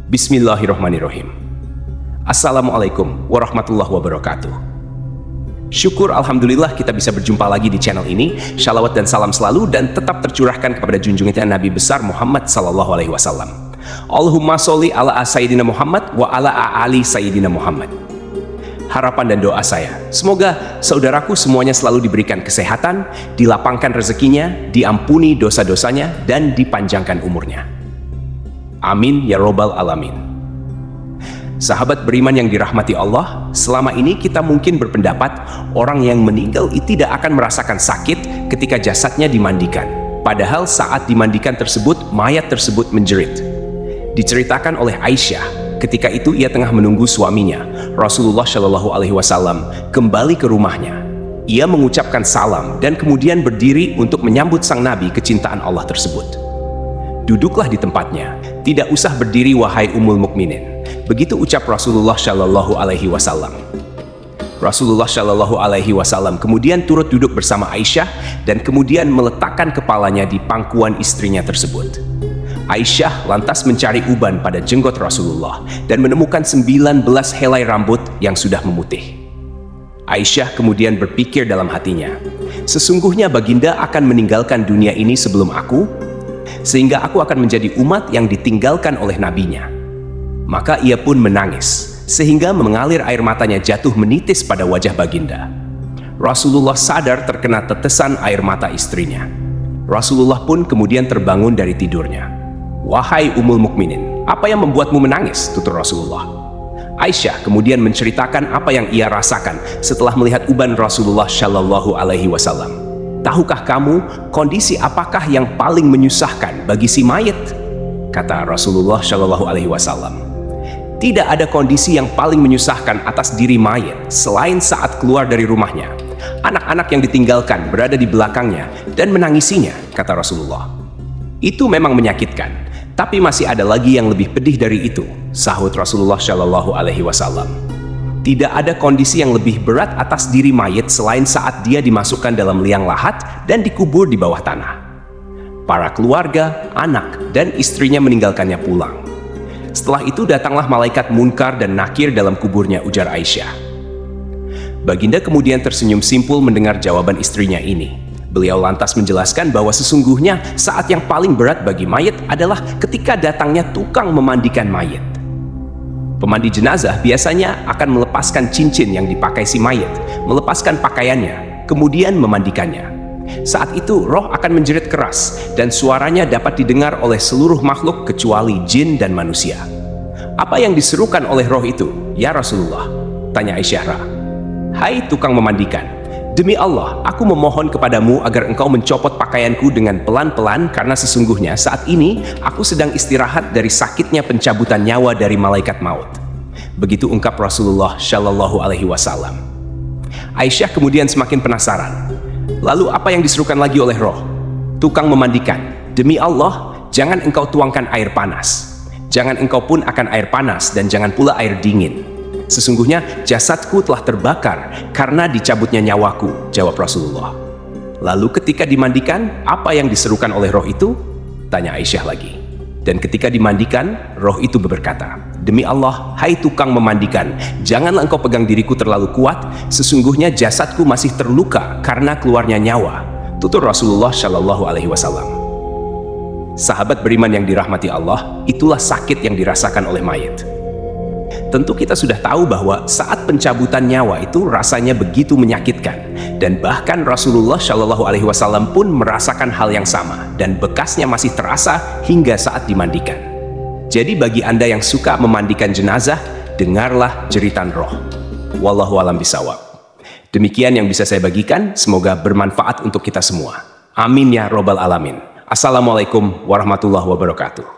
Bismillahirrahmanirrahim. Assalamualaikum warahmatullahi wabarakatuh. Syukur alhamdulillah kita bisa berjumpa lagi di channel ini. Shalawat dan salam selalu dan tetap tercurahkan kepada junjungan kita Nabi besar Muhammad sallallahu alaihi wasallam. Allahumma sholli ala sayyidina Muhammad wa ala ali sayyidina Muhammad. Harapan dan doa saya, semoga saudaraku semuanya selalu diberikan kesehatan, dilapangkan rezekinya, diampuni dosa-dosanya, dan dipanjangkan umurnya. Amin ya robbal alamin. Sahabat beriman yang dirahmati Allah, selama ini kita mungkin berpendapat orang yang meninggal tidak akan merasakan sakit ketika jasadnya dimandikan. Padahal saat dimandikan tersebut, mayat tersebut menjerit. Diceritakan oleh Aisyah, ketika itu ia tengah menunggu suaminya, Rasulullah Shallallahu Alaihi Wasallam, kembali ke rumahnya. Ia mengucapkan salam dan kemudian berdiri untuk menyambut sang Nabi kecintaan Allah tersebut. Duduklah di tempatnya, tidak usah berdiri wahai Ummul Mukminin. Begitu ucap Rasulullah Shallallahu Alaihi Wasallam. Rasulullah Shallallahu Alaihi Wasallam kemudian turut duduk bersama Aisyah dan kemudian meletakkan kepalanya di pangkuan istrinya tersebut. Aisyah lantas mencari uban pada jenggot Rasulullah dan menemukan 19 helai rambut yang sudah memutih. Aisyah kemudian berpikir dalam hatinya, sesungguhnya baginda akan meninggalkan dunia ini sebelum aku, sehingga aku akan menjadi umat yang ditinggalkan oleh nabinya. Maka ia pun menangis, sehingga mengalir air matanya jatuh menitis pada wajah baginda. Rasulullah sadar terkena tetesan air mata istrinya. Rasulullah pun kemudian terbangun dari tidurnya. Wahai Ummul Mukminin, apa yang membuatmu menangis? Tutur Rasulullah. Aisyah kemudian menceritakan apa yang ia rasakan setelah melihat uban Rasulullah Shallallahu Alaihi Wasallam. Tahukah kamu kondisi apakah yang paling menyusahkan bagi si mayit? Kata Rasulullah Shallallahu Alaihi Wasallam. Tidak ada kondisi yang paling menyusahkan atas diri mayit selain saat keluar dari rumahnya. Anak-anak yang ditinggalkan berada di belakangnya dan menangisinya, kata Rasulullah. Itu memang menyakitkan, tapi masih ada lagi yang lebih pedih dari itu, sahut Rasulullah Shallallahu Alaihi Wasallam. Tidak ada kondisi yang lebih berat atas diri mayit selain saat dia dimasukkan dalam liang lahat dan dikubur di bawah tanah. Para keluarga, anak, dan istrinya meninggalkannya pulang. Setelah itu datanglah malaikat Munkar dan Nakir dalam kuburnya, ujar Aisyah. Baginda kemudian tersenyum simpul mendengar jawaban istrinya ini. Beliau lantas menjelaskan bahwa sesungguhnya saat yang paling berat bagi mayit adalah ketika datangnya tukang memandikan mayit. Pemandi jenazah biasanya akan melepaskan cincin yang dipakai si mayit, melepaskan pakaiannya, kemudian memandikannya. Saat itu roh akan menjerit keras dan suaranya dapat didengar oleh seluruh makhluk kecuali jin dan manusia. Apa yang diserukan oleh roh itu? Ya Rasulullah, tanya Aisyah. Hai tukang memandikan, demi Allah, aku memohon kepadamu agar engkau mencopot pakaianku dengan pelan-pelan karena sesungguhnya saat ini aku sedang istirahat dari sakitnya pencabutan nyawa dari malaikat maut. Begitu ungkap Rasulullah Shallallahu Alaihi Wasallam. Aisyah kemudian semakin penasaran. Lalu apa yang diserukan lagi oleh roh? Tukang memandikan, demi Allah, jangan engkau tuangkan air panas. Jangan engkau pun akan air panas dan jangan pula air dingin. Sesungguhnya jasadku telah terbakar karena dicabutnya nyawaku, jawab Rasulullah. Lalu ketika dimandikan, apa yang diserukan oleh roh itu? Tanya Aisyah lagi. Dan ketika dimandikan, roh itu berkata, demi Allah, hai tukang memandikan, janganlah engkau pegang diriku terlalu kuat, sesungguhnya jasadku masih terluka karena keluarnya nyawa. Tutur Rasulullah Shallallahu Alaihi Wasallam. Sahabat beriman yang dirahmati Allah, itulah sakit yang dirasakan oleh mayit. Tentu kita sudah tahu bahwa saat pencabutan nyawa itu rasanya begitu menyakitkan, dan bahkan Rasulullah Shallallahu Alaihi Wasallam pun merasakan hal yang sama dan bekasnya masih terasa hingga saat dimandikan. Jadi bagi Anda yang suka memandikan jenazah, dengarlah jeritan roh. Wallahu a'lam bishawab. Demikian yang bisa saya bagikan, semoga bermanfaat untuk kita semua. Amin ya robbal alamin. Assalamualaikum warahmatullahi wabarakatuh.